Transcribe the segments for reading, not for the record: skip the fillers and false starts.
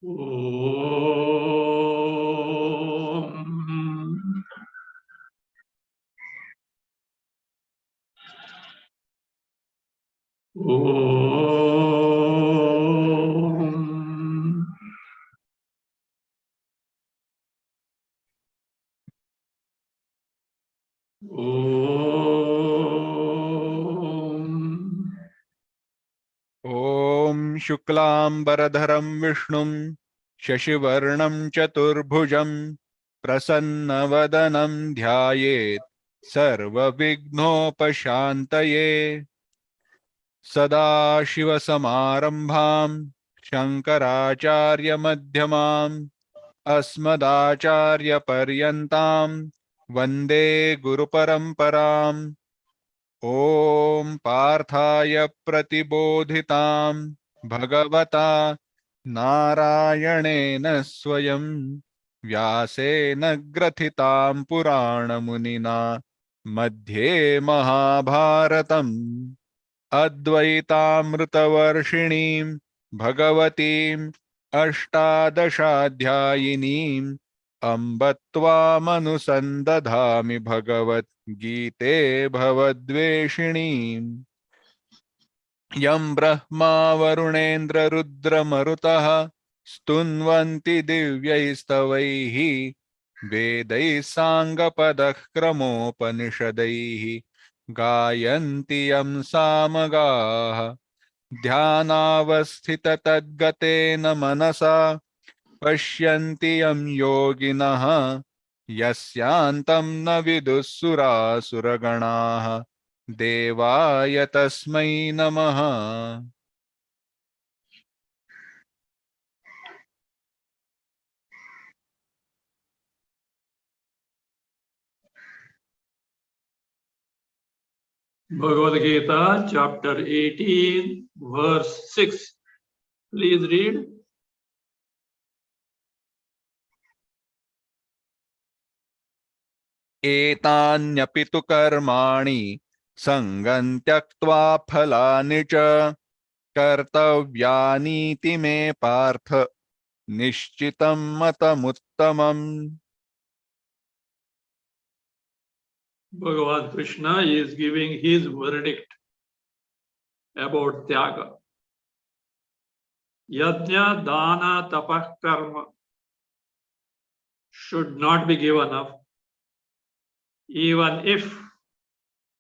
Om. Om. Om. ॐ शुक्लांबरधरं विष्णुं शशिवर्णं चतुर्भुजं प्रसन्नवदनं ध्यायेत् सर्वविघ्नोपशान्तये सदाशिवसमारम्भां शङ्कराचार्यमध्यमाम् अस्मदाचार्यपर्यन्तां वन्दे गुरुपरम्पराम् ॐ पार्थाय प्रतिबोधितां भगवता नारायणेन स्वयं व्यासेन ग्रथितां पुराणमुनिना मध्ये महाभारतम् अद्वैतामृतवर्षिणीं भगवतीम् अष्टादशाध्यायिनीम् अम्ब त्वामनुसन्दधामि भगवद्गीते भवद्वेषिणीम् यं ब्रह्मा वरुणेन्द्ररुद्रमरुतः स्तुन्वन्ति दिव्यैस्तवैः वेदैः साङ्गपदः क्रमोपनिषदैः गायन्ति यं सामगाः ध्यानावस्थिततद्गतेन मनसा पश्यन्ति यं योगिनः यस्यान्तं न विदुः सुरासुरगणाः देवाय तस्मै नमः। Bhagavad Gita, chapter 18, verse 6. Please read. एतान्यपि तु कर्माणि सङ्गं त्यक्त्वा फलानि च कर्तव्यानीति मे पार्थ निश्चितं मतमुत्तमम्। Bhagavan Krishna is giving his verdict about Tyaga. Yajna, dana, tapah, karma should not be given up, even if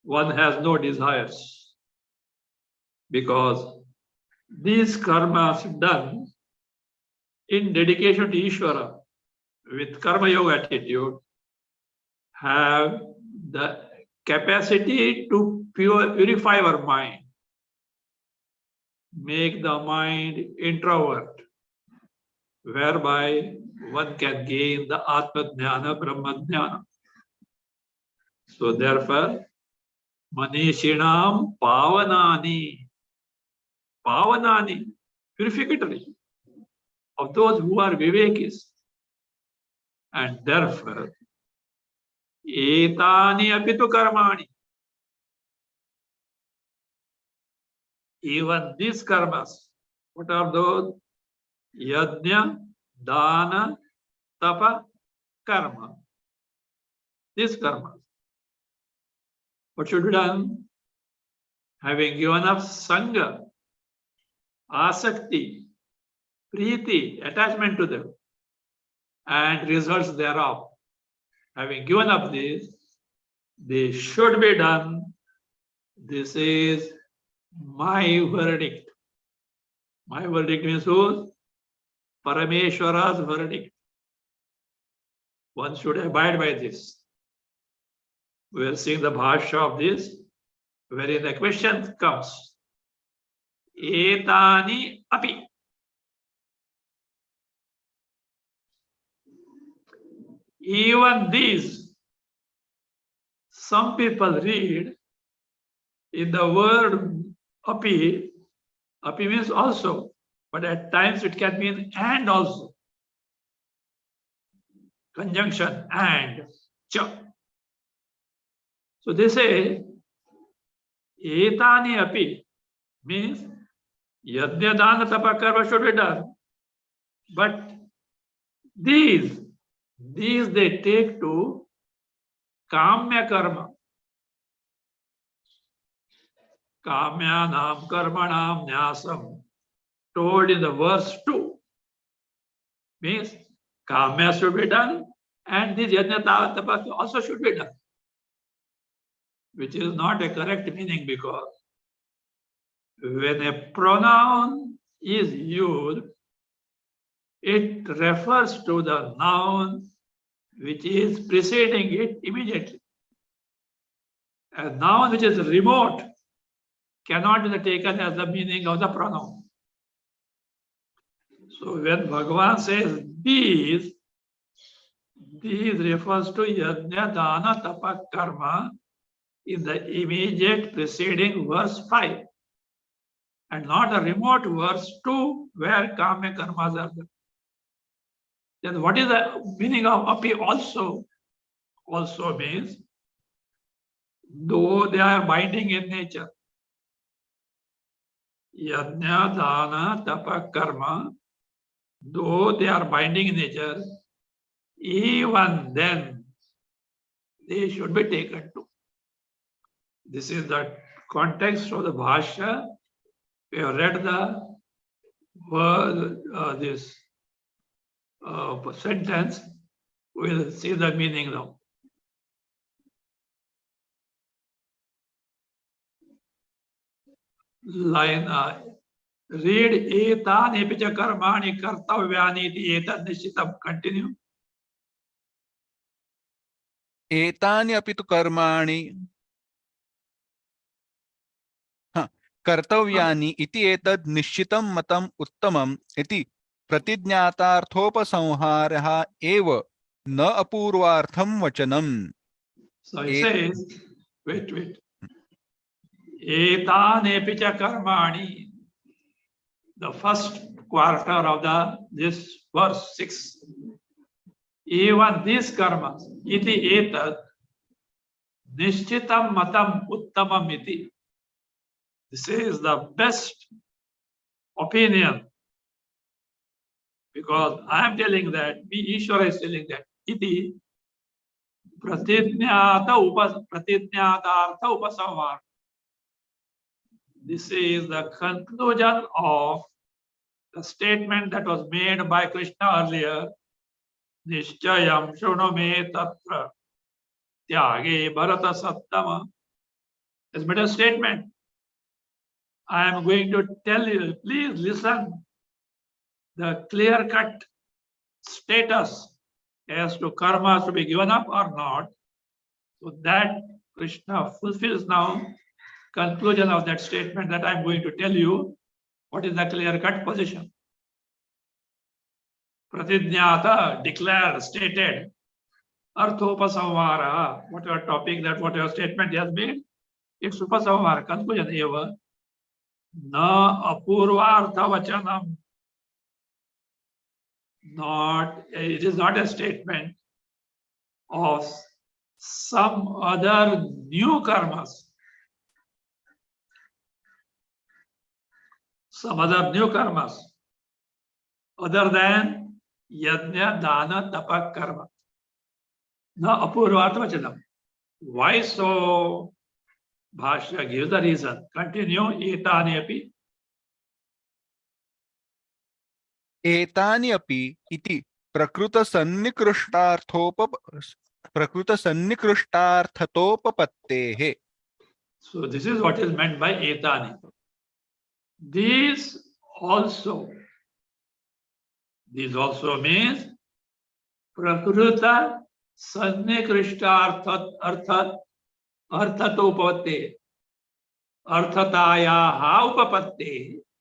one has no desires, because these karmas done in dedication to Ishvara with karma yoga attitude have the capacity to purify our mind, make the mind introvert, whereby one can gain the Atma Jnana, Brahma Jnana. So therefore, Manishinam Pavanani, Pavanani, purificatory of those who are Vivekis. And therefore, Etani apitu karmani, even these karmas, what are those? Yajna, dana, tapa, karma. These karmas. What should be done? Having given up sangha, asakti, priti, attachment to them, and results thereof. Having given up this, they should be done. This is my verdict. My verdict means whose? Parameshwara's verdict. One should abide by this. We are seeing the Bhasya of this, wherein the question comes. Etani api. Even these, some people read in the word api, api means also, but at times it can mean and also. Conjunction and cha. So they say etani api means yajna dana tapa karma should be done. But these they take to kamya karma. Kamyanam karmanam nyasam, told in the verse 2, means kamya should be done and this yajna tapa also should be done, which is not a correct meaning, because when a pronoun is used, it refers to the noun which is preceding it immediately. A noun which is remote cannot be taken as the meaning of the pronoun. So when Bhagavan says these refers to yajna, dana, tapa, karma in the immediate preceding verse 5, and not the remote verse 2 where kamya karmas are there. Then what is the meaning of api also? Also means though they are binding in nature. Yajna, dana, tapa, karma, though they are binding in nature, even then they should be taken to. This is the context of the Bhasya. We have read the word, this sentence. We will see the meaning now. Line read etani picha karmani kartavyani iti etad nishitam. Continue. एतानि अपि तु कर्माणि कर्तव्यानि इति एतद् निश्चितं मतम् उत्तमम् इति प्रतिज्ञातार्थोपसंहारः एव न अपूर्वार्थं वचनम्. So it says, wait. Etani picha karmani, the first quarter of this verse 6. Even these karmas, iti etad, nishchitam matam uttamam iti. This is the best opinion, because I am telling that, Ishvara is telling that, iti pratijñātartha upasamhara. This is the conclusion of the statement that was made by Krishna earlier. Nishchayam shruno me tatra tyage bharata sattama. It's made a statement. I am going to tell you, please listen, the clear-cut status as to karma to be given up or not. So that Krishna fulfills now conclusion of that statement that I am going to tell you what is the clear-cut position. Pratijñāta, declared, stated. Arthopasamvara, whatever topic that whatever statement he has made, it's upasamvara, conclusion eva. Na apurvartha vachanam. It is not a statement of some other new karmas. Some other new karmas other than yajna, dana, tapa, karma. Na apurvartha vachanam. Why so? Bhashya gives the reason. Continue. Etani api. एतानि अपि इति प्रकृतसन्निकृष्टार्थतोपपत्तेः. So this is what is meant by etani. These also means prakruta sannikrishta arthatopatte arthatayaha upapatte.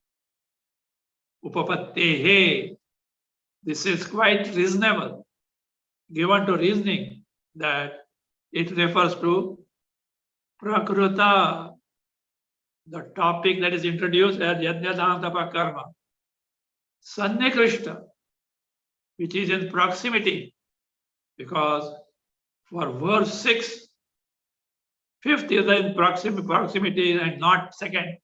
This is quite reasonable, given to reasoning, that it refers to prakruta, the topic that is introduced as yajna, dana, tapa, karma. Sannikrishta, which is in proximity, because for verse 6, fifth is in proximity and not second.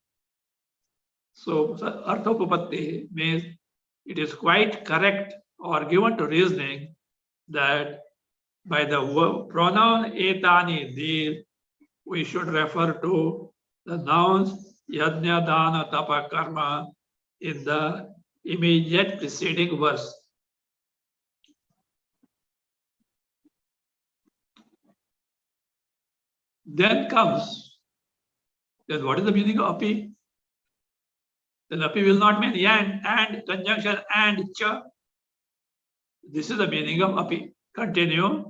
So arthopapatti means it is quite correct or given to reasoning that by the pronoun etani, these, we should refer to the nouns yajna, dana, tapa, karma in the immediate preceding verse. Then comes, then what is the meaning of api? Then api will not mean and conjunction and cha. This is the meaning of api. Continue.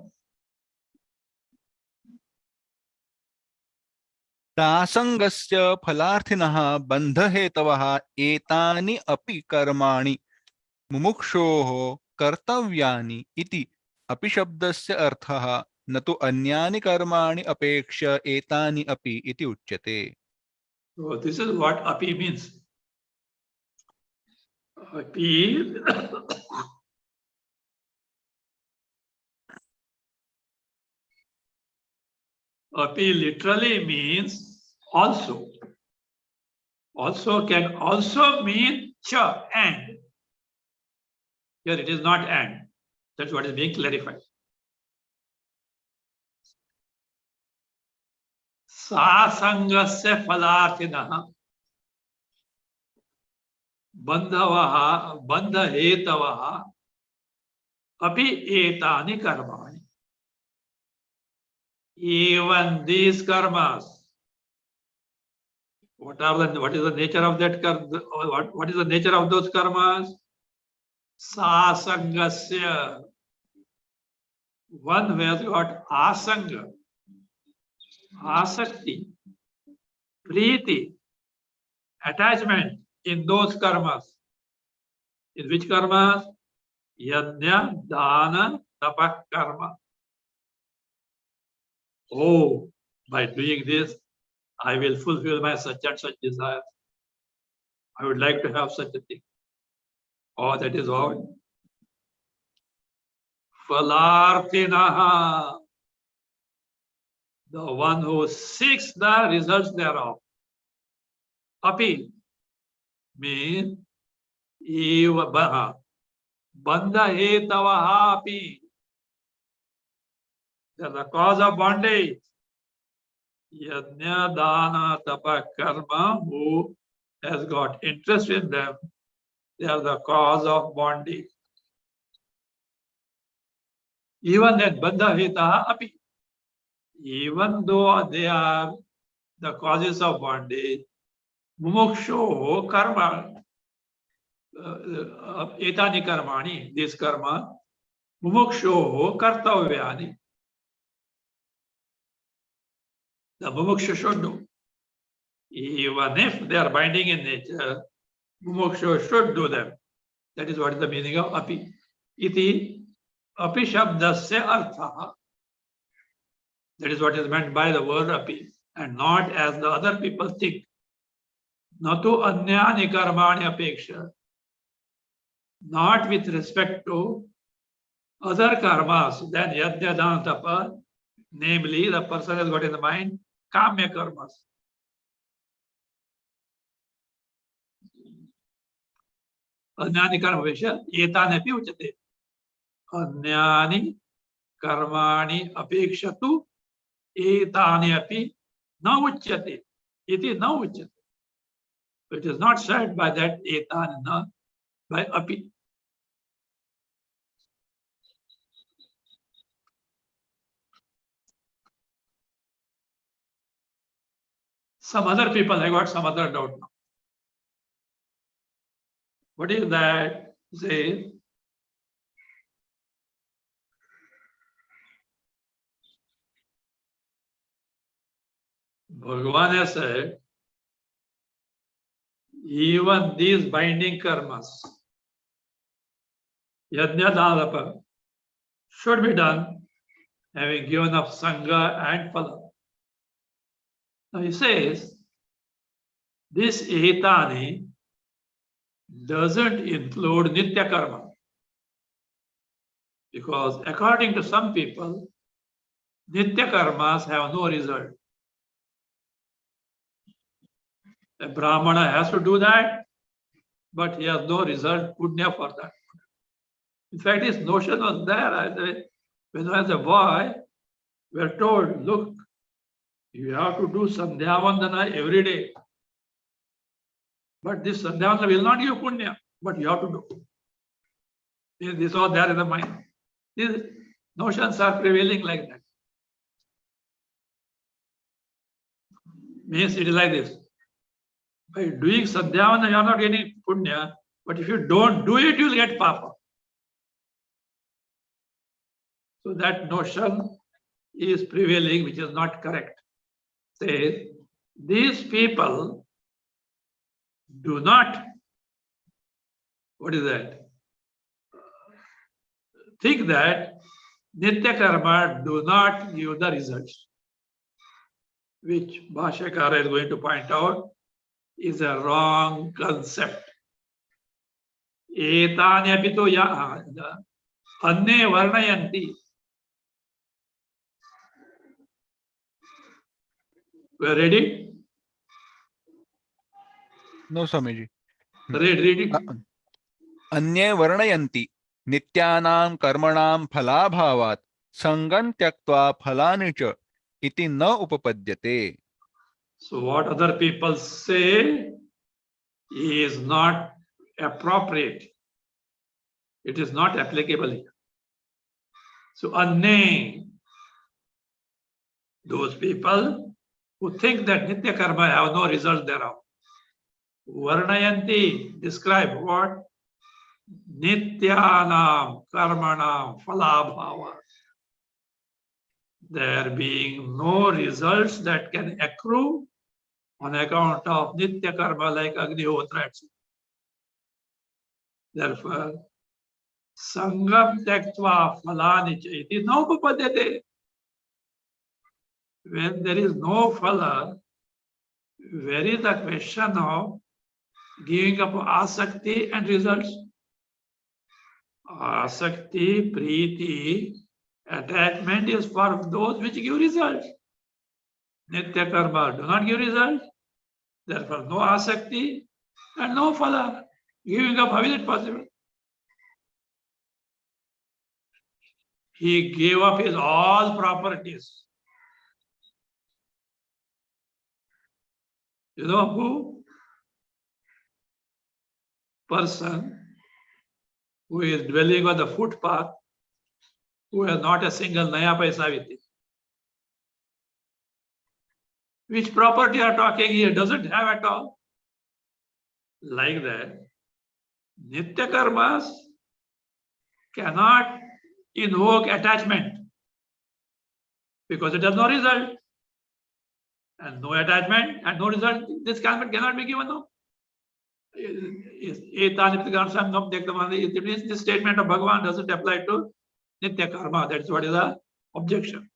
तासंगस्य फलार्थिनः बन्धहेतवः एतानि अपि कर्माणि मुमुक्षोः कर्तव्यानि इति अपि शब्दस्य अर्थः न तु अन्यानि कर्माणि अपेक्ष्य एतानि अपि इति उच्यते. So this is what api means. Api api literally means also. Also can also mean cha, and. Here it is not and. That's what is being clarified. Sasangasya phalarthinah bandhavaha bandhahetavaha api etani karmani. Even these karmas, what is the nature of that karma? What is the nature of those karmas? Sasangasya. One who has got asanga, asakti, priti, attachment in those karmas. In which karmas? Yajna, dana, tapa karma. Oh, by doing this, I will fulfill my such and such desires. I would like to have such a thing. Oh, that is all. Phalarthinaha, the one who seeks the results thereof. Api means eva baha. Bandha hetavaha api. They are the cause of bondage. Yajna, dana, tapa, karma, who has got interest in them, they are the cause of bondage. Even then, bandha hetaha api. Even though they are the causes of bondage, mumuksho karma, etani karmani, this karma, mumuksho kartavyani. The mumuksha should do. Even if they are binding in nature, mumuksha should do them. That is what is the meaning of api. Iti api shabdasya artha. That is what is meant by the word api, and not as the other people think. Natu anyani karmani apeksha. Not with respect to other karmas than yajna, dana, tapa. Namely, the person has got in the mind kamya karmas. Anyani karmavesha etani api uchate. Anyani karmani apekshatu etani api na uchyate. Iti na uchyate. It is not said by that etani na, by api. Some other people have got some other doubt now. What is that? Say, Bhagavan has said, even these binding karmas, yajna, dana, tapa, should be done having given up sangha and phala. Now he says, this etani doesn't include nitya karma. Because according to some people, nitya karmas have no result. A brahmana has to do that. but he has no result, punya for that. In fact, his notion was there. When I was a boy, we were told, look, you have to do Sandhya Vandana every day. But this Sandhya Vandana will not give punya, but you have to do. This was there in the mind. These notions are prevailing like that. Means it is like this. By doing Sandhya Vandana, you are not getting punya, but if you don't do it, you will get papa. So that notion is prevailing, which is not correct. Says these people do not, what is that? Think that Nitya Karma do not give the results, which Bhashyakara is going to point out is a wrong concept. Etani apito ya anne varnayanti. We are ready? No, Swamiji. Read it. अन्ये वर्णयन्ति नित्यानां कर्मणां फलाभावात् संगं त्यक्त्वा फलानि च इति न उपपद्यते. So what other people say is not appropriate. It is not applicable here. So anne, those people who think that Nitya Karma have no result thereof. Varnayanti, describe what? Nityanam Karmanam Falabhava. There being no results that can accrue on account of Nitya Karma like Agnihotra, etc. Therefore, Sangam Tyaktva Falani Chaiti Naupapadyate. When there is no phala, where is the question of giving up asakti and results? Asakti, preeti, attachment is for those which give results. Nitya karma do not give results. Therefore, no asakti and no phala. Giving up, how is it possible? He gave up his all properties. You know who? Person who is dwelling on the footpath, who has not a single naya paisa with him. Which property are talking here? Doesn't have at all. Like that, Nitya karmas cannot invoke attachment because it has no result. And no attachment and no result, this cannot be given. No. It means this statement of Bhagavan doesn't apply to Nitya Karma. That's what is the objection.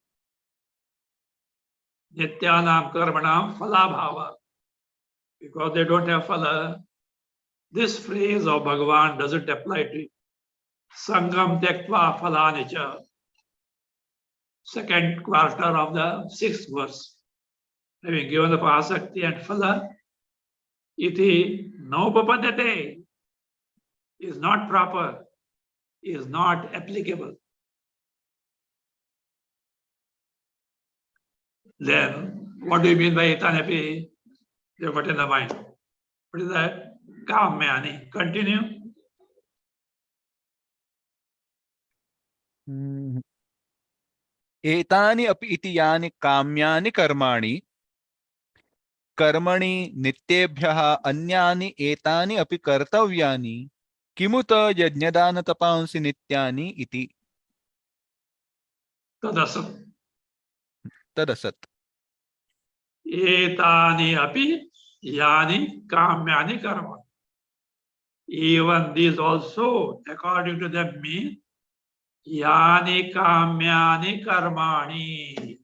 Nityanam Karmanam Falabhava. Because they don't have phala, this phrase of Bhagavan doesn't apply to it. Sangam Tyaktva Phalanicha. Second quarter of the sixth verse. Having given up asakti and phala, iti naupapadyate is not proper, is not applicable. Then, what do you mean by etanapi? They've got in the mind. What is that? Kamyani. Continue. एतानि अपि इति यानि काम्यानि कर्माणि कर्मणि नित्येभ्यः अन्यानि एतानि अपि कर्तव्यानि किमुत यज्ञदान तपांसि नित्यानि इति तदसत्. Etani api yani kamyani karma. Even these also, according to them, mean yani kamyani karmani.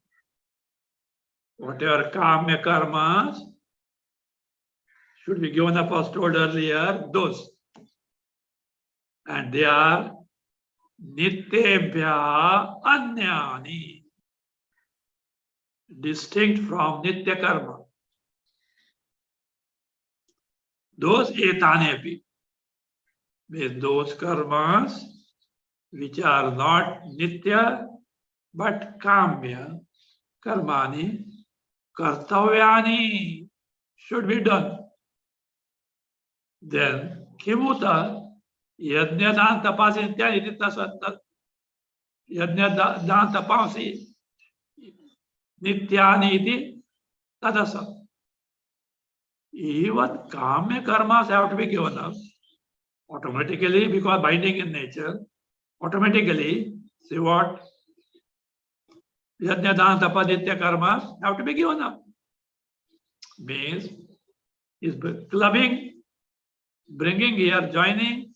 Whatever kamya karmas should be given up as told earlier, those. And they are nityebhya anyani, distinct from nitya karma. Those etanepi. with those karmas which are not nitya but kamya karmani kartavyani should be done. Then kimuta yajna dan tapasi ityadi tasat yajna dan tapasi nityani iti tadasa. Even kamya karmas have to be given up automatically because binding in nature. Automatically, see what? Yajna dana tapa nitya karmas have to be given up. Means is clubbing, bringing here, joining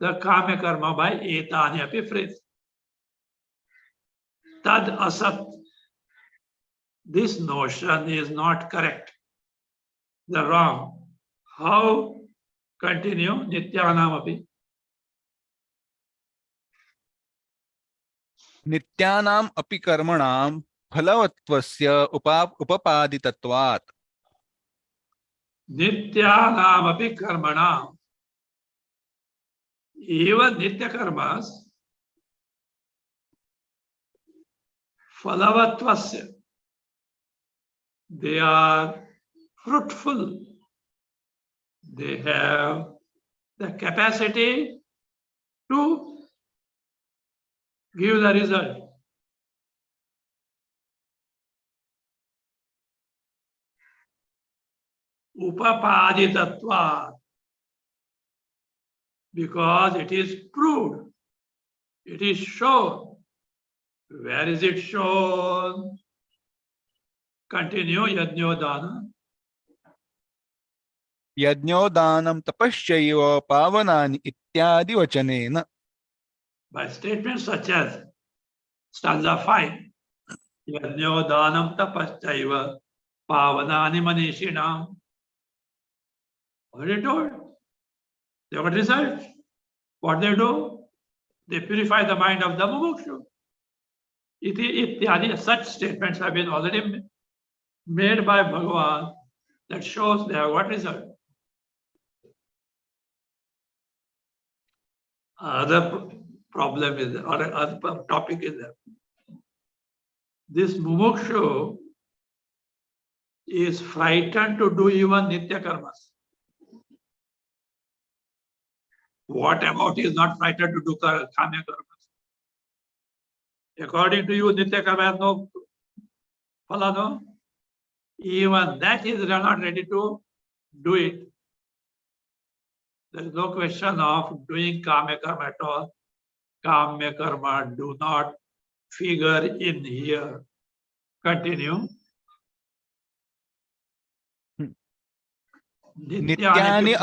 the kamya karma by etani api phrase. Tad asat. This notion is not correct. The wrong. How? Continue. Nityanam api. नित्यानाम् अपि कर्मणां फलवत्वस्य उपपादितत्वात् Nityanam api karmanam. Even nitya karmas falavatvasya. They are fruitful. They have the capacity to give the result. Upapaditattva. Because it is proved. It is shown. Where is it shown? Continue yajnodana. यज्ञोदानं तपश्चैव पावनानि इत्यादि वचनेन. By statements such as stanza 5. Yajnodhanam tapaschaiva pavanani manishinam. Already told. They got result. What they do? They purify the mind of the mumukshu. Iti ityadi. Such statements have been already made by Bhagavad that shows they have what result. Other problem is there, or other topic is there. This mumukshu is frightened to do even nitya karmas. What about he is not frightened to do kamya karmas? According to you, nitya karma has no phala, no? Even that is not ready to do it. There is no question of doing kamya karma at all. Kamya karma do not figure in here. Continue. नित्यानि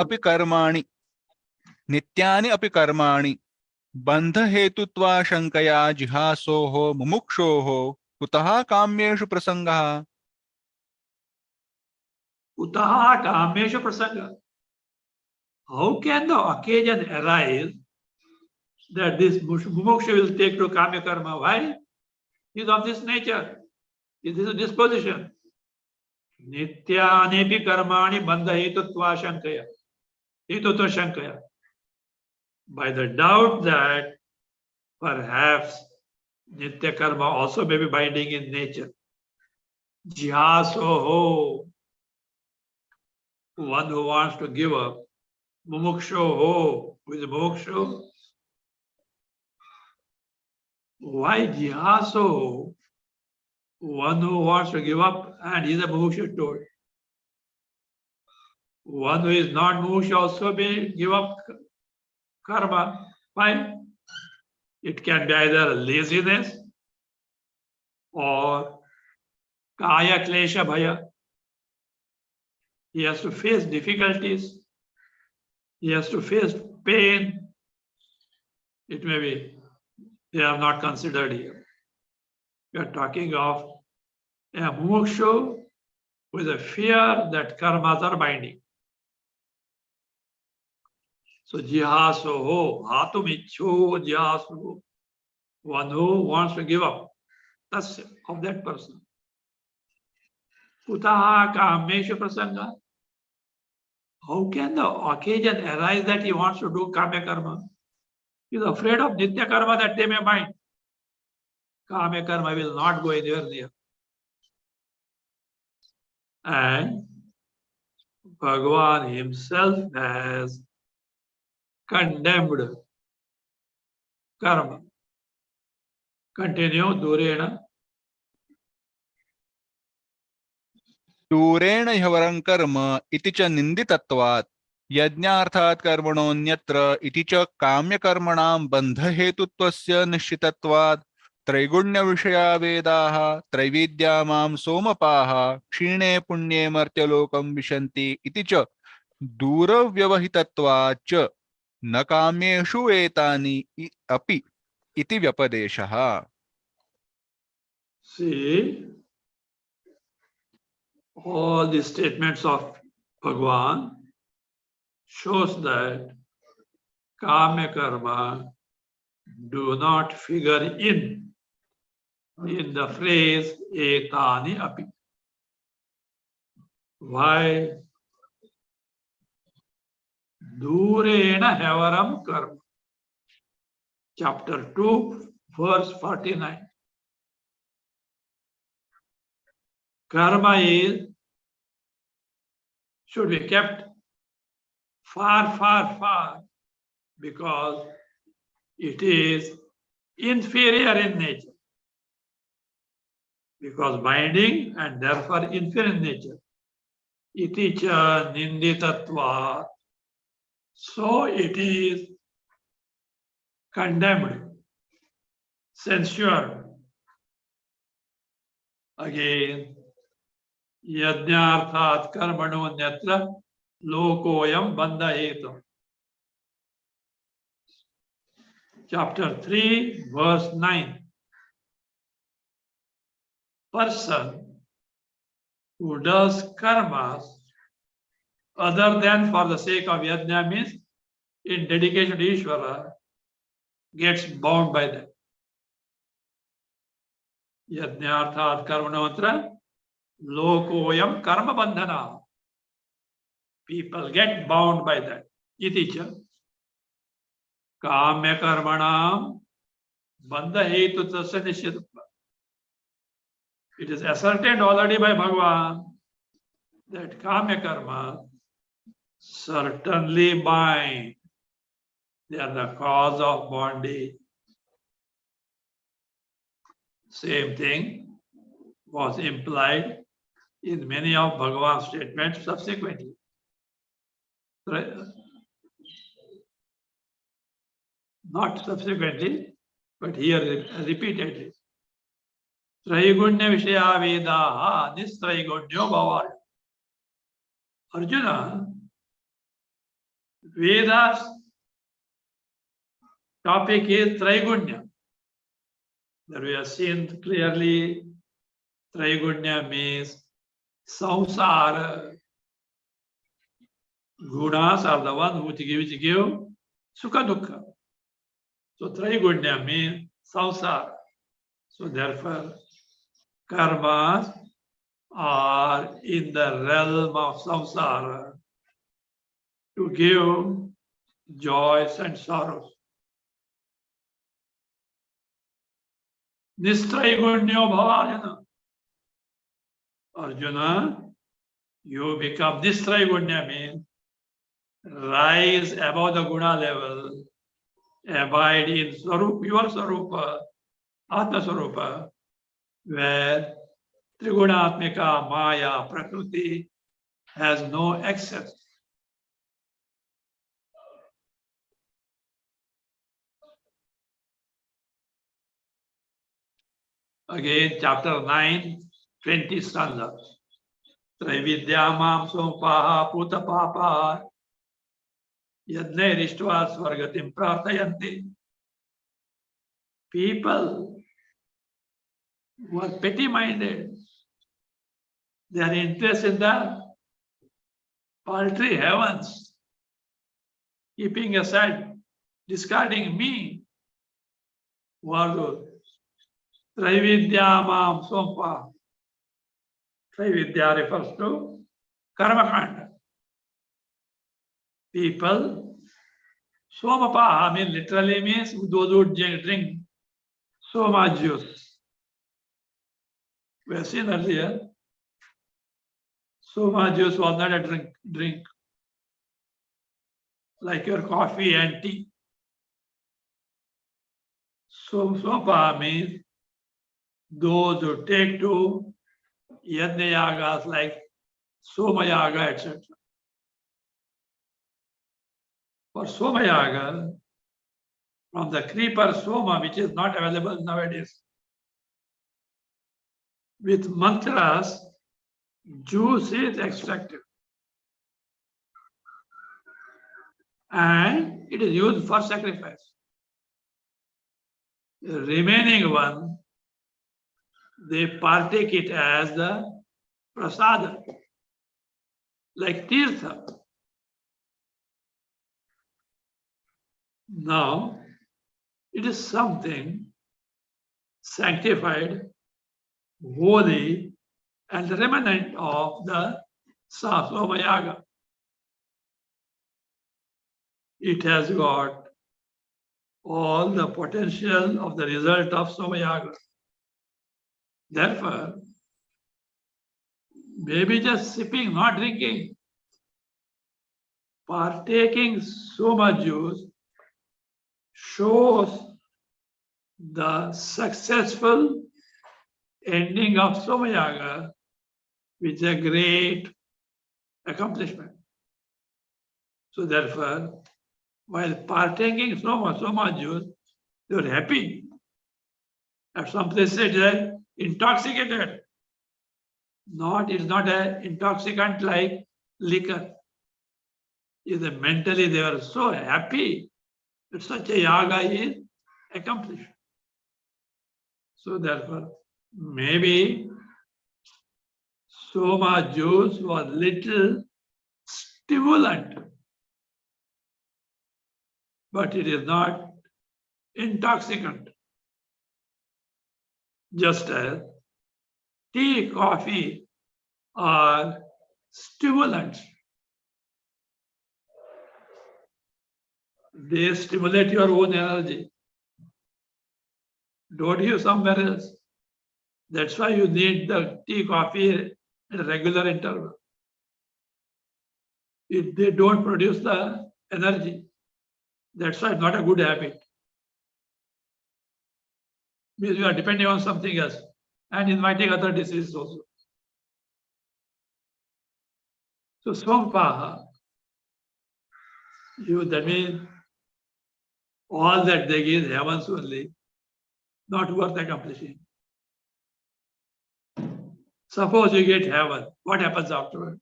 अपि कर्माणि बन्धहेतुत्वाशङ्कया जिहासोः मुमुक्षोः कुतः काम्येषु प्रसङ्गः. Utaha kamesha prasanga. How can the occasion arise that this mumuksha will take to kamya karma? Why? He is of this nature. It is a disposition. Nityanepi karmani bandha hetutva shankaya. Hetutva shankaya. By the doubt that perhaps nitya karma also may be binding in nature. Jihasoho. One who wants to give up. Mumuksho, who is a mumukshu? Why jihaso? One who wants to give up and he is a mumukshu told. One who is not mumukshu also may give up karma. Why? It can be either laziness or kaya klesha bhaya. He has to face difficulties. He has to face pain. It may be they are not considered here. We are talking of a mumukshu with a fear that karmas are binding. So jihasoho, hatumicho jihasoho, one who wants to give up. That's of that person. Kutaha kamesha prasanga. how can the occasion arise that he wants to do kama karma? He is afraid of nitya karma that they may mind. Kama karma will not go anywhere near. And Bhagavan himself has condemned karma. Continue, Durena. दूरेण ह्यवरं कर्म इति च निन्दितत्वात् यज्ञार्थात् कर्मणोऽन्यत्र इति च काम्यकर्मणां बन्धहेतुत्वस्य निश्चितत्वात् त्रैगुण्यविषया वेदाः त्रैविद्यामां सोमपाः क्षीणे पुण्ये मर्त्यलोकं विशन्ति इति च दूरव्यवहितत्वात् च न काम्येषु एतानि अपि इति व्यपदेशः. See, all the statements of Bhagavan shows that kama karma do not figure in the phrase etani api. Why? Durena hevaram karma. Chapter 2, verse 49. Karma should be kept far, far, far, because it is inferior in nature. Because binding and therefore inferior in nature. Iti cha ninditatva. So it is condemned, censured. Again, yajnarthat karmano nyatra lokoyam bandhahetu. Chapter 3, verse 9. Person who does karmas other than for the sake of yajna means in dedication to Ishvara gets bound by that. Yajnarthat karmanavatra lokoyam karma bandhana. People get bound by that. Iticha kamya karmanam bandha hetu tasya nishyatva. It is ascertained already by Bhagavan that kamya karma certainly bind. They are the cause of bondage. Same thing was implied in many of Bhagavan's statements subsequently. Not subsequently, but here repeatedly. Traigunya Vishaya Vedaha Nistraigunyo Bhavar. Arjuna, Veda's topic is Traigunya. That we have seen clearly, Traigunya means samsara. Gunas are the one which give sukha dukkha. So Traigunya means samsara. So therefore, karmas are in the realm of samsara to give joys and sorrows. Nistraigunyo bhavayana. Arjuna, you become nistraigunya means rise above the guna level, abide in Swarupa, your Swarupa, Atma Swarupa, where Trigunatmika Maya Prakriti has no access. Again, chapter 9, 20 stanza. Traividyamam sompaha puta papa yadne rishtva swargatim prarthayanti. People who are petty-minded, they are interested in the paltry heavens, keeping aside, discarding me. Who are those? Traividyamam sompa. Traividya refers to karma kanda. people. Somapaha literally means those who drink Soma juice. We have seen earlier, Soma juice was not a drink like your coffee and tea. So Sopa means those who take to yajna yagas like Soma yaga, etc. For Soma yaga, from the creeper Soma, which is not available nowadays, with mantras, juice is extracted. And it is used for sacrifice. The remaining one, they partake it as the prasada, like tirtha. Now, it is something sanctified, holy, and remnant of the Soma Yaga. It has got all the potential of the result of Soma Yaga. Therefore, maybe just sipping, not drinking, partaking Soma juice shows the successful ending of Soma Yaga, which is a great accomplishment. So therefore, while partaking Soma juice, they were happy. At some places they intoxicated. It's not an intoxicant like liquor. Mentally they were so happy that such a yaga is accomplished. So therefore, maybe Soma juice was little stimulant, but it is not intoxicant. Just as tea, coffee are stimulants. They stimulate your own energy. Don't you somewhere else? That's why you need the tea, coffee at a regular interval. If they don't produce the energy, that's why it's not a good habit. Means you are depending on something else and inviting other diseases also. So Swampaha, that means all that they give heavens only, not worth accomplishing. Suppose you get heaven, what happens afterward?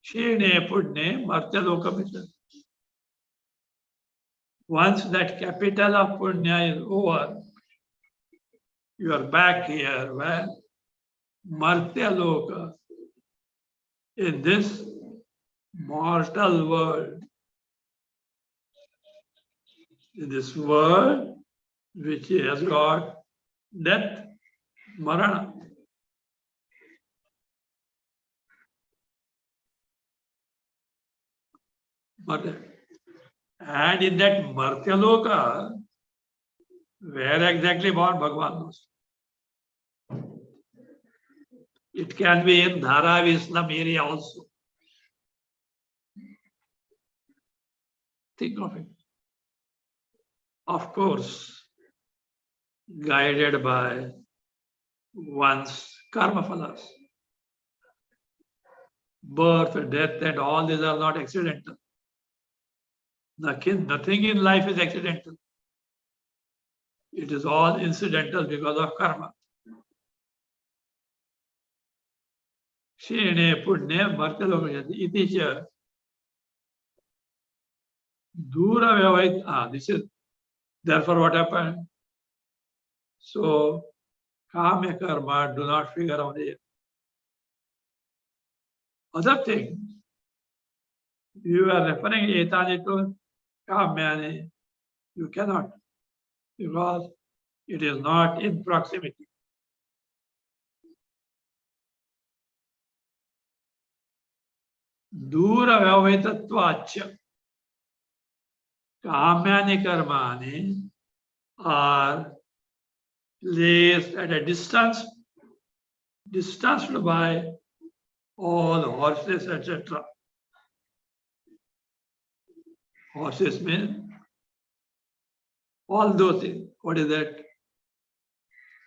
Shine Pudne Martyalokam. Once that capital of Punya is over, you are back here where Martyaloka, in this mortal world, in this world which has got death, marana. And in that Martyaloka, where exactly born Bhagavan knows. It can be in Dharavislam area also. Think of it. Of course, guided by one's karma phalas. Birth, death, and all these are not accidental. Nothing in life is accidental. It is all incidental because of karma. Shine Pudne Martyaloka iti cha Dura Vyavait. This is therefore what happened. So Kama karma do not figure out here. Other thing, you are referring etani to Kamyani. You cannot, because it is not in proximity. Dura Vyavaitatvacha. Kamyani karmani are placed at a distance, distanced by all horses, etc. Horses mean all those things. What is that?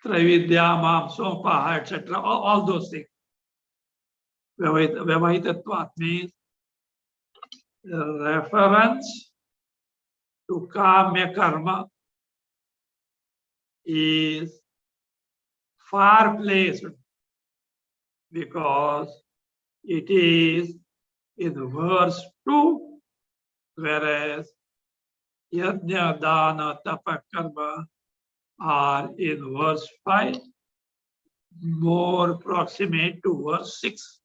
Travidya, Mam, Sopa, etc. All those things. Vyavahitatvat means reference to kamya karma is far placed because it is in verse 2, whereas yajna, dana, tapa, karma are in verse 5, more proximate to verse 6.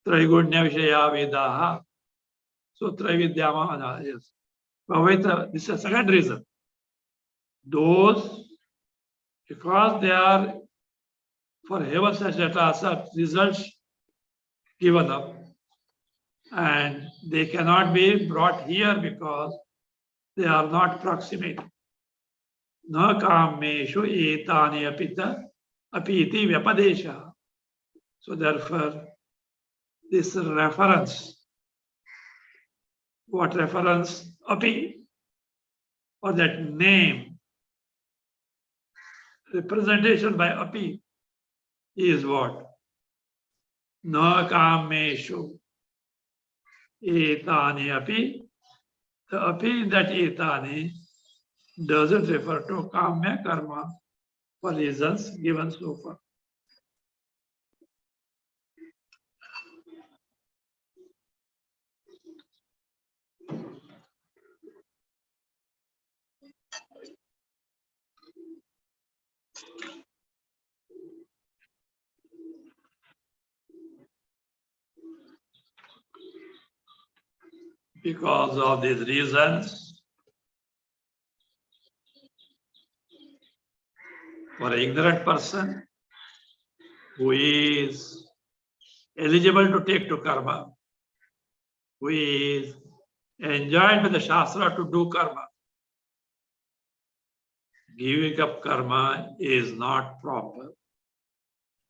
Traigunya Vishaya Vedaha. So Traividyama is. This is a second reason. Those, because they are for heaven etc. results given up, and they cannot be brought here because they are not proximate. Na kameshu etani apita apiti vyapadesha. So therefore, this reference, what reference? Api, or that name, representation by api is what? Na kameshu etani api. The api in that etani doesn't refer to kamya karma for reasons given so far. Because of these reasons, for an ignorant person who is eligible to take to karma, who is enjoined by the Shastra to do karma, giving up karma is not proper.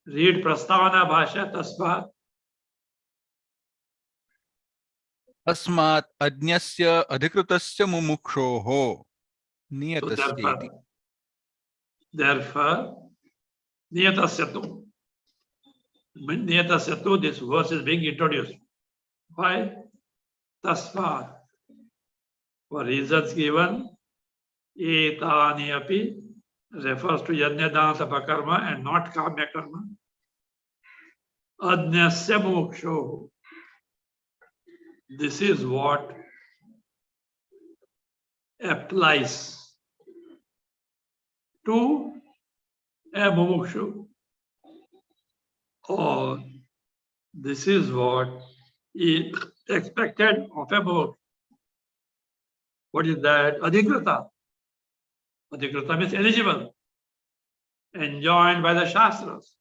Read Prastavana Bhasya Tasmat. अस्मात् अज्ञस्य अधिकृतस्य मुमुक्षोः नियतस्य इति. Therefore, Niyatasyatu. Niyatasyatu, this verse is being introduced. Why? Tasmat. For reasons given, etani api refers to yajna dana tapa karma and not kamya karma. Ajnasya moksho. This is what applies to a mumukshu, or this is what is expected of a mumukshu. What is that? Adhikrita. Adhikrita means eligible, enjoined by the Shastras.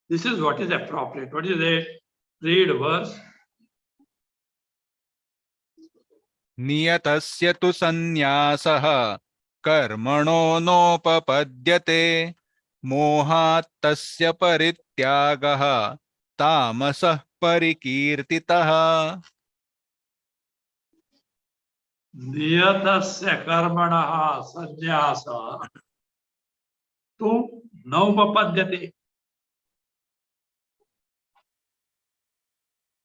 This is what is appropriate. What is it? Read verse. नियतस्य तु सन्न्यासः कर्मणो नोपपद्यते मोहात् तस्य परित्यागः तामसः परिकीर्तितः. Niyatasya karmanaha sannyasa tu naupapadyate.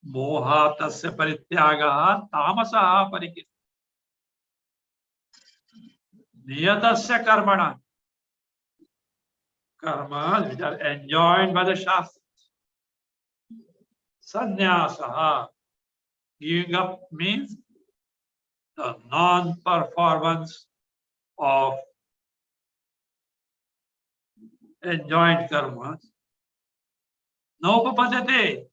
Mohatasya parityagaha tamasaha parikirti. Niyatasya karmana. Karma which are enjoined by the Shastras. Sannyasa. Giving up means the non-performance of enjoined karmas. Naupapadyate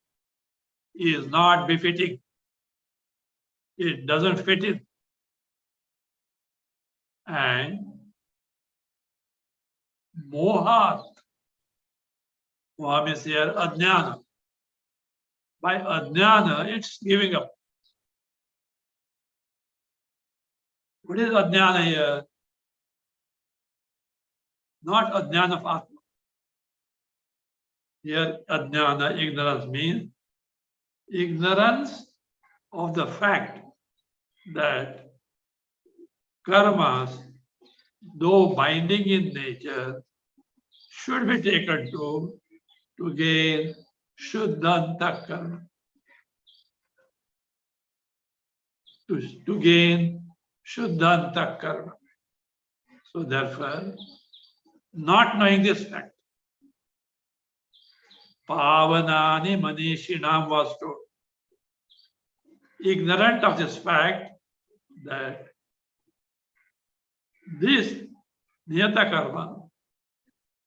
is not befitting. It doesn't fit in. And moha, moha means here ajnana. By ajnana, it's giving up. What is ajnana here? Not ajnana of Atma. Here, ajnana, ignorance means ignorance of the fact that karmas, though binding in nature, should be taken to gain Shuddhanta karma. To gain Shuddhanta karma. So therefore, not knowing this fact, Pavanani Manishinam was told. Ignorant of this fact that this Niyata karma,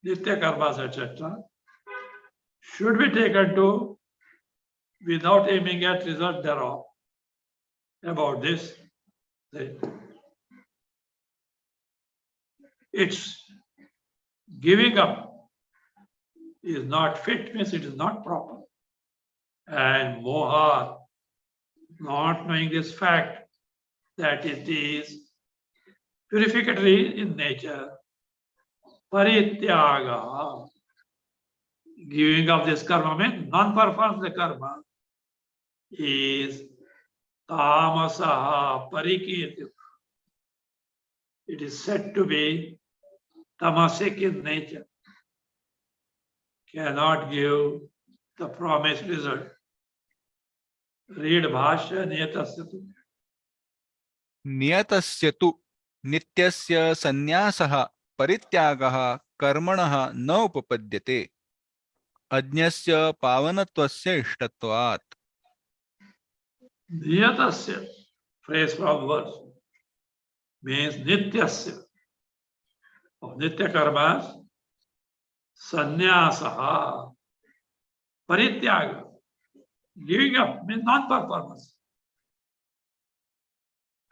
Nitya karmas, etc., should be taken to without aiming at result thereof. About this, its giving up is not fit, means it is not proper. And moha, not knowing this fact that it is purificatory in nature, parityaga, giving up this karma means non-performance the karma is tamasaha parikirti. It is said to be tamasic in nature, cannot give the promised result. Read Bhasya niyatasya tu. नियतस्य तु नित्यस्य संन्यासः परित्यागः कर्मणः न उपपद्यते अज्ञस्य पावनत्वस्य इष्टत्वात्. Niyatasya, phrase from verse, means nityasya, of nitya karmas, sannyasa, parityaga, giving up means non-performance.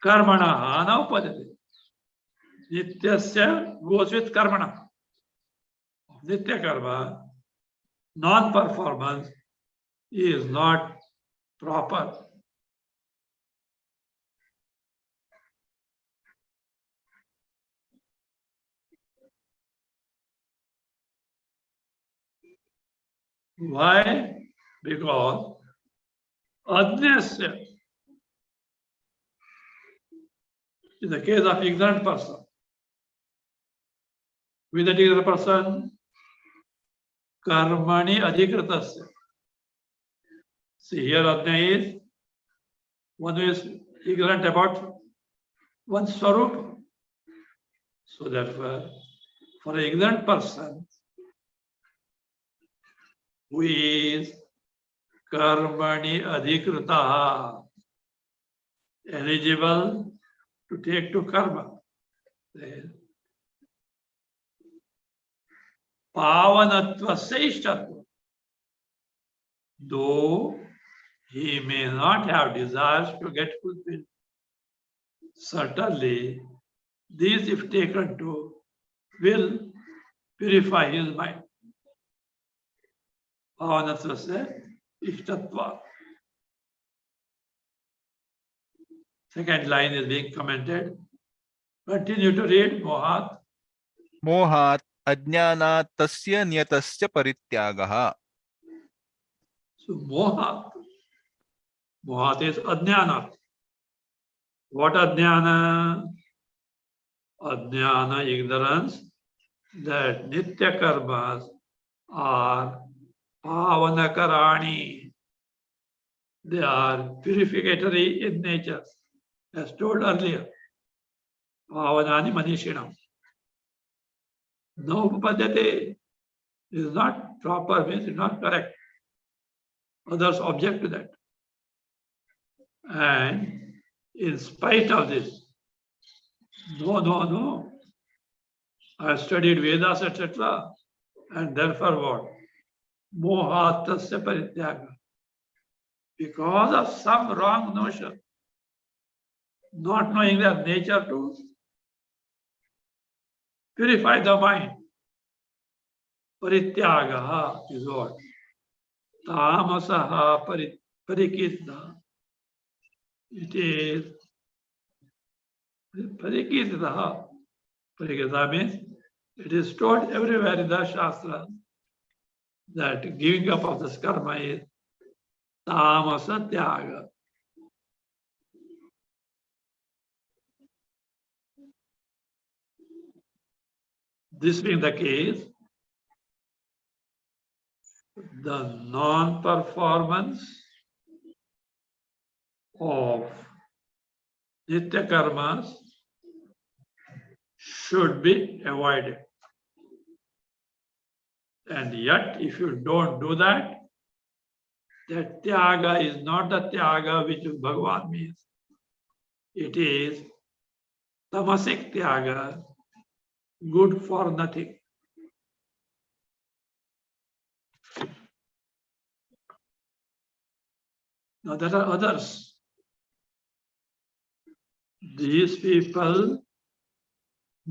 Karmana na upadati. Nityasya goes with karmana. Nitya karma, non-performance is not proper. Why? Because adnyasya, in the case of ignorant person, with that ignorant person, karmani adhikritasya. See here adnya is one who is ignorant about one's swarupa. So therefore, for an ignorant person who is karmani adhikrita, eligible to take to karma, then pavanatva seishtatva, though he may not have desires to get fulfilled, certainly these, if taken to, will purify his mind. Pavanatva se ishtatva. Second line is being commented. Continue to read mohat. मोहात् अज्ञानात् तस्य नियतस्य परित्यागः. So mohat. Mohat is ajnana. What ajnana? Ajnana, ignorance, that nitya karmas are pavanakarani. They are purificatory in nature, as told earlier. Pavanani manishinam. No upapadhyate is not proper, means it's not correct. Others object to that. And in spite of this, no, I have studied Vedas, etc. And therefore what? Mohatasya parityaga. Because of some wrong notion, not knowing their nature to purify the mind. Parityaga is what? tamasaha parikita. It is parikita. Parikita means it is told everywhere in the Shastra that giving up of this karma is tamasa tyaga. This being the case, the non-performance of nitya karmas should be avoided. And yet, if you don't do that, that tyaga is not the tyaga which Bhagavad means. It is tamasic tyaga, good for nothing. Now there are others. These people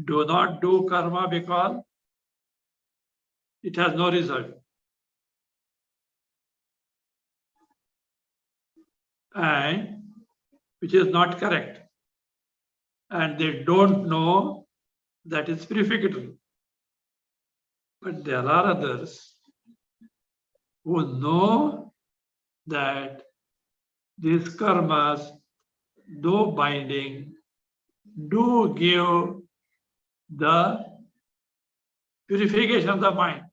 do not do karma because it has no result. And which is not correct. And they don't know that it's purificatory. But there are others who know that these karmas, though binding, do give the purification of the mind,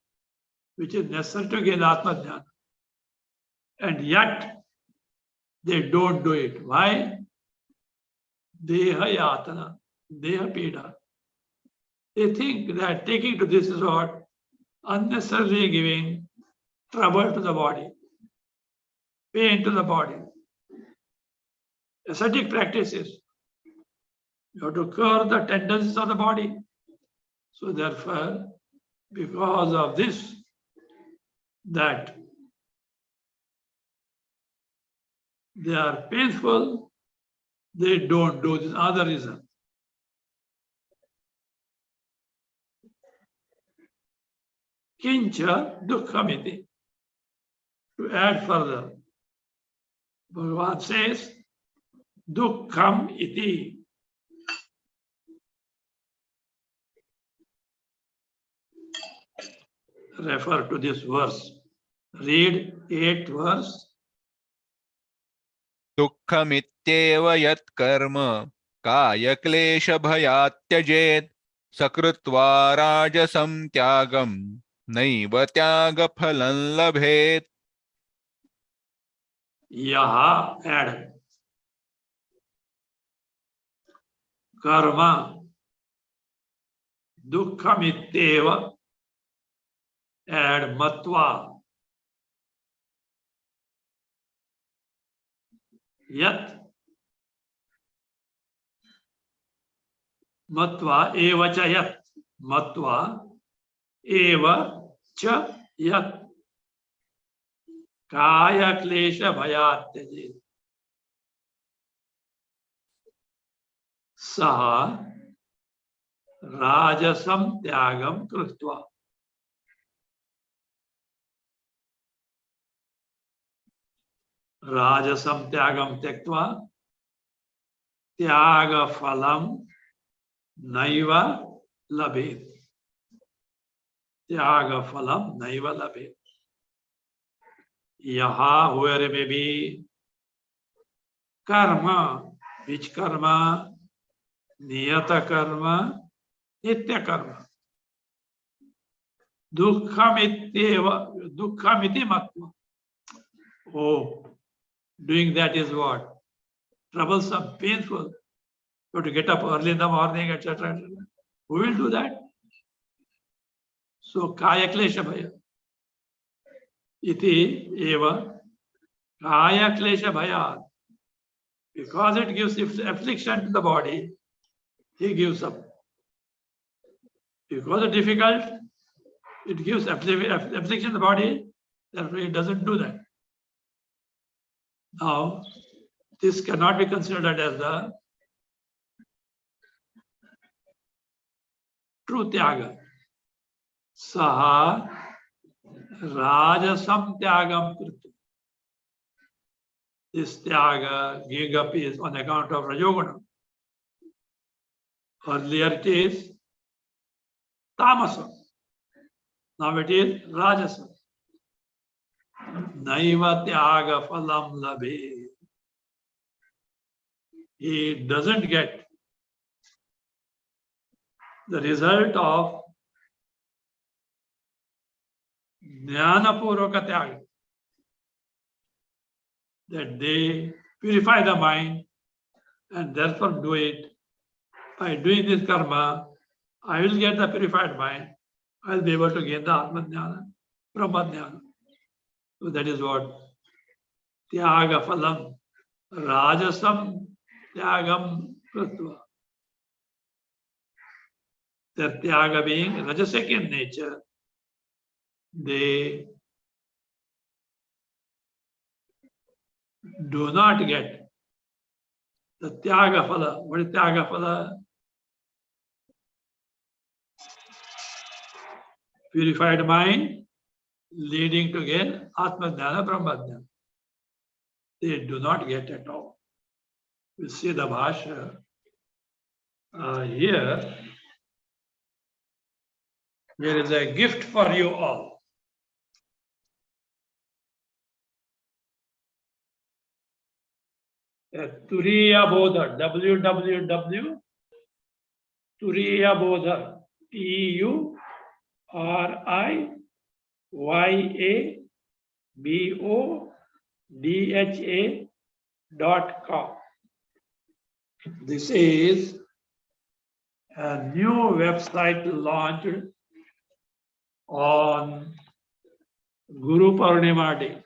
which is necessary to gain Atma Jnana. And yet, they don't do it. Why? Deha yatana, deha pida. They think that taking to this resort, unnecessarily giving trouble to the body, pain to the body. Ascetic practices, you have to curb the tendencies of the body. So therefore, because of this, that they are painful, they don't do this. Other reason. Kincha dukkhamiti. To add further, Bhagavan says, dukkham iti. Refer to this verse. Read 8th verse. दुःखमित्येव यत्कर्म कायक्लेशभयात् त्यजेत् सकृत्वा राजसं त्यागं नैव त्यागफलं लभेत्. Yaha add. Karma. Dukkhamityeva. Add matva. Yat. Matva eva cha yat. Matva eva cha yat. Kaya klesha bhayat tyajet. Saha rajasam tyagam krutva. Rajasam tyagam tyaktva. Tyaga phalam naiva labhet. Tyaga phalam naiva labhet. Yaha, where it may be, karma. Which karma? Niyata karma, nitya karma. Dukkhamityeva, dukkhamiti matva. Oh, doing that is what? Troublesome, painful. You have to get up early in the morning, etc. Who will do that? So, kaya klesha bhaya. Iti eva kaya klesha bhaya. Because it gives affliction to the body, he gives up. Because it's difficult, it gives affliction to the body, therefore he doesn't do that. Now, this cannot be considered as the true tyaga. Saha Rajasam tyagam kritu. This tyaga, giving up, is on account of Rajoguna. Earlier it is Tamasa. Now it is Rajasa. Naiva tyaga phalam labhe. He doesn't get the result of Jnanapurvaka tyaga. That they purify the mind and therefore do it. By doing this karma, I will get the purified mind. I will be able to gain the Atma Jnana, Brahma Jnana. So that is what Tyaga Phalam, Rajasam Tyagam Kritva. Their Tyaga being Rajasic in nature, they do not get the Tyaga Phala. What is Tyaga Phala? Purified mind leading to gain Atma Jnana, Brahma Jnana. They do not get at all. We see the Bhasya here. There is a gift for you all. Turiya Bodha, www. Turiya Bodha, TURIYABodha.com. This is a new website launched on Guru Purnima Day.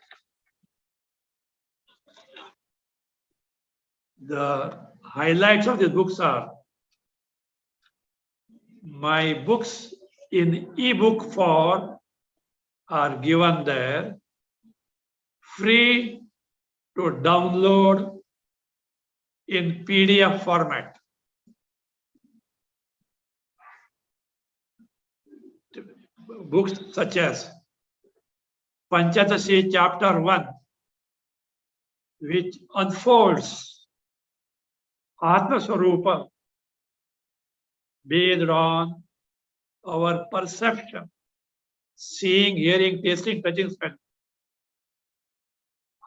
The highlights of the books are my books in ebook form are given there, free to download in PDF format. Books such as Panchadasi Chapter 1, which unfolds Atma Swarupa based on our perception, seeing, hearing, tasting, touching, smelling.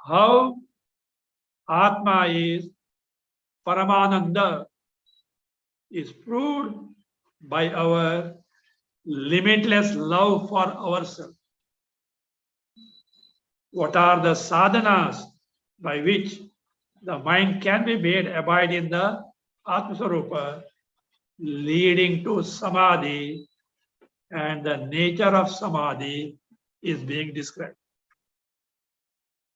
How Atma is Paramananda is proved by our limitless love for ourselves. What are the sadhanas by which the mind can be made abide in the Atma Swarupa, leading to Samadhi, and the nature of Samadhi is being described.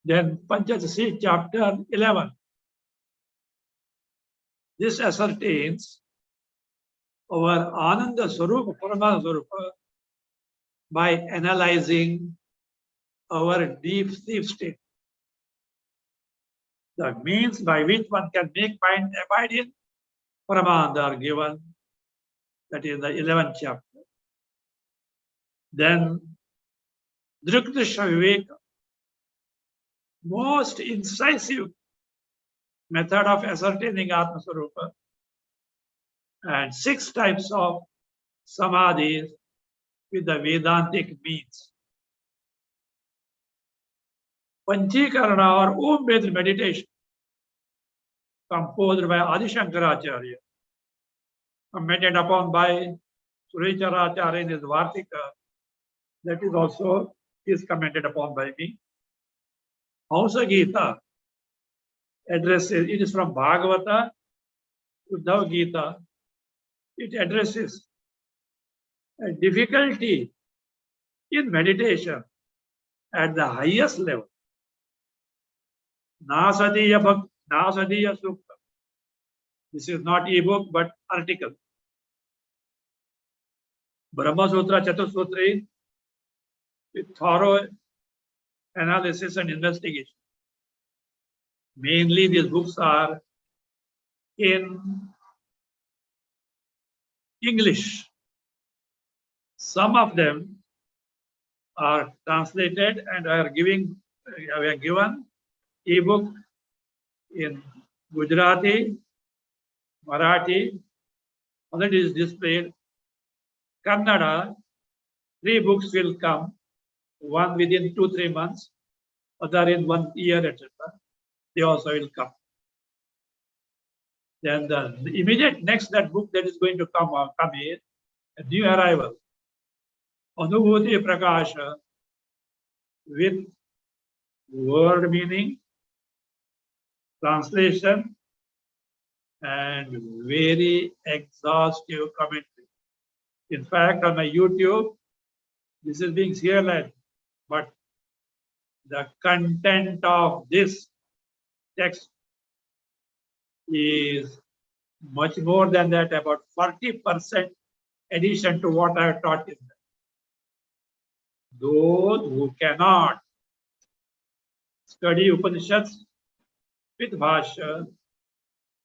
Then Panchadasi Chapter 11. This ascertains our Ananda Swarupa, Paramananda Swarupa, by analyzing our deep sleep state. The means by which one can make mind abide in Paramananda are given, that is the 11th chapter. Then Drikdrisha Viveka, most incisive method of ascertaining Atma Swarupa, and 6 types of samadhis with the Vedantic means. Panchikarana or Om-based meditation, composed by Adi Shankaracharya, commented upon by Suracharacharya in his Vartika, that is also commented upon by me. Hamsa Gita addresses, it is from Bhagavata to Bhagavad Gita. It addresses a difficulty in meditation at the highest level. Nasadiya Sukta. This is not ebook but article. Brahma Sutra, Chatur Sutra with thorough analysis and investigation. Mainly these books are in English. Some of them are translated and are given ebook in Gujarati, Marathi, already is displayed. Kannada, 3 books will come, one within 2-3 months, other in 1 year, etc. They also will come. Then the immediate next that book that is going to come is a new arrival, Anubhuti Prakasha, with word meaning, translation, and very exhaustive commentary. In fact, on my YouTube, this is being serialized, but the content of this text is much more than that, about 40% addition to what I have taught in there. Those who cannot study Upanishads with Bhasya,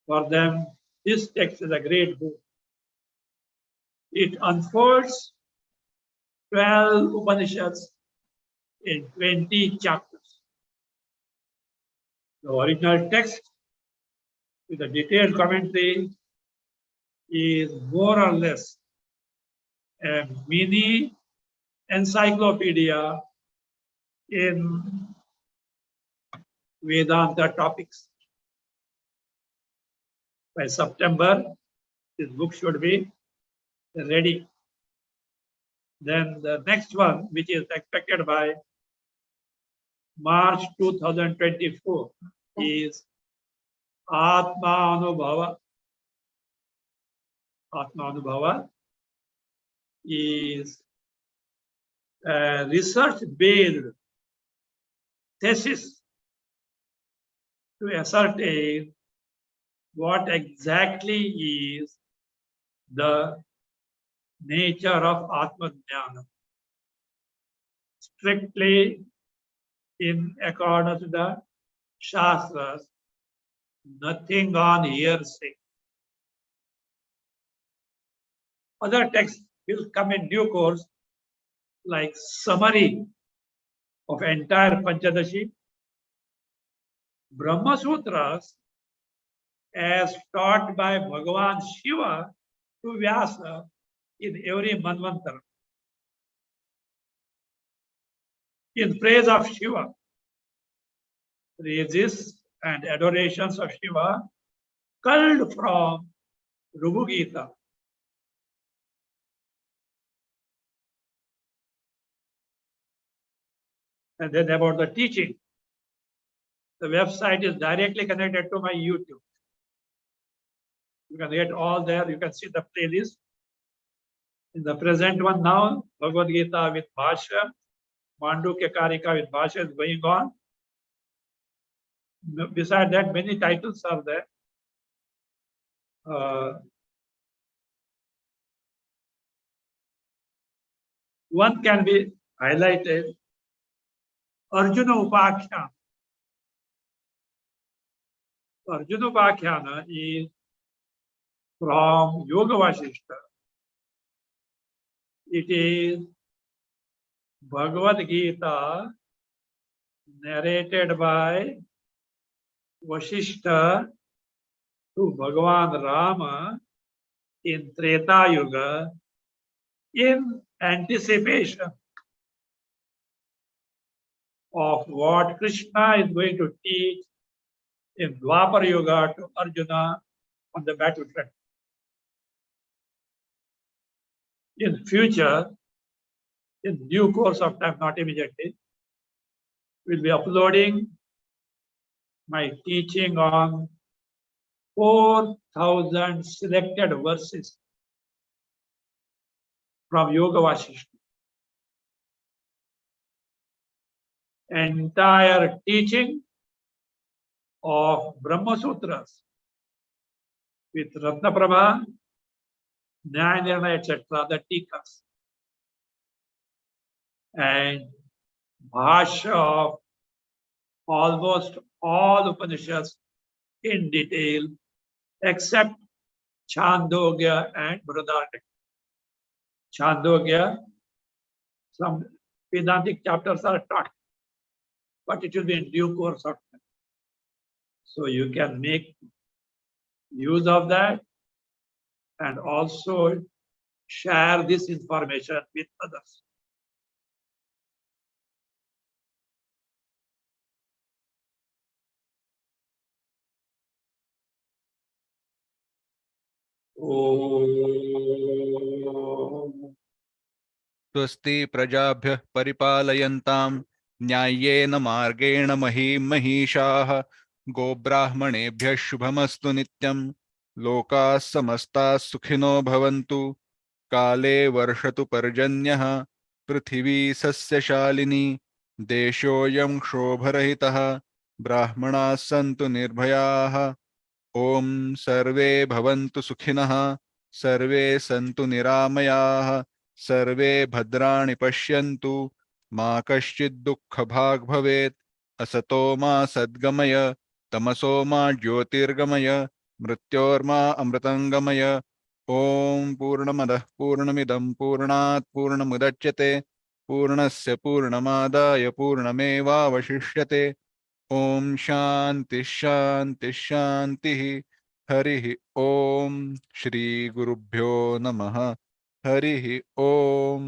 for them, this text is a great book. It unfolds 12 Upanishads in 20 chapters. The original text with a detailed commentary is more or less a mini encyclopedia in Vedanta topics. By September, this book should be ready. Then the next one, which is expected by March 2024, is Atma Anubhava. Atma Anubhava is a research-based thesis to ascertain what exactly is the nature of Atma Jnana, strictly in accordance with the Shastras, nothing on hearsay. Other texts will come in due course, like summary of entire Panchadashi, Brahma Sutras, as taught by Bhagavan Shiva to Vyasa in every Manvantara. In praise of Shiva, praises and adorations of Shiva culled from Rubu Gita. And then about the teaching, the website is directly connected to my YouTube. You can get all there. You can see the playlist. In the present one now, Bhagavad Gita with Bhasya, Mandukya Karika with Bhasya is going on. Besides that, many titles are there. One can be highlighted, Arjuna Upakhyana. Arjuna Upakhyana is from Yoga Vasishta. It is Bhagavad Gita narrated by Vasishta to Bhagavan Rama in Treta Yuga in anticipation of what Krishna is going to teach in Dwapar Yuga to Arjuna on the battlefield. In future, in due course of time, not immediately, we'll be uploading my teaching on 4,000 selected verses from Yoga Vasishta. Entire teaching of Brahma Sutras with Ratna Prabha, Nyaya Nirnaya, etc., the Tikas, and Bhasya of almost all Upanishads in detail, except Chandogya and Brihadaranyaka. Chandogya, some Vedantic chapters are taught, but it will be in due course of time. So you can make use of that and also share this information with others. Om. स्वस्ति प्रजाभ्यः परिपालयन्तां न्याय्येन मार्गेण महीं महिषाः गोब्राह्मणेभ्यः शुभमस्तु नित्यं लोकाः समस्ताः सुखिनो भवन्तु काले वर्षतु पर्जन्यः पृथिवी सस्यशालिनी देशोऽयं क्षोभरहितः ब्राह्मणाः सन्तु निर्भयाः ॐ सर्वे भवन्तु सुखिनः सर्वे सन्तु निरामयाः सर्वे भद्राणि पश्यन्तु मा कश्चित् दुःखभाग् भवेत् असतो मा सद्गमय तमसो मा ज्योतिर्गमय मृत्योर्मा अमृतङ्गमय ॐ पूर्णमदः पूर्णमिदं पूर्णात् पूर्णमुदच्यते पूर्णस्य पूर्णमादाय पूर्णमेवावशिष्यते ओम शांति शांति शांति हरि ओम श्री गुरुभ्यो नमः हरि ओम।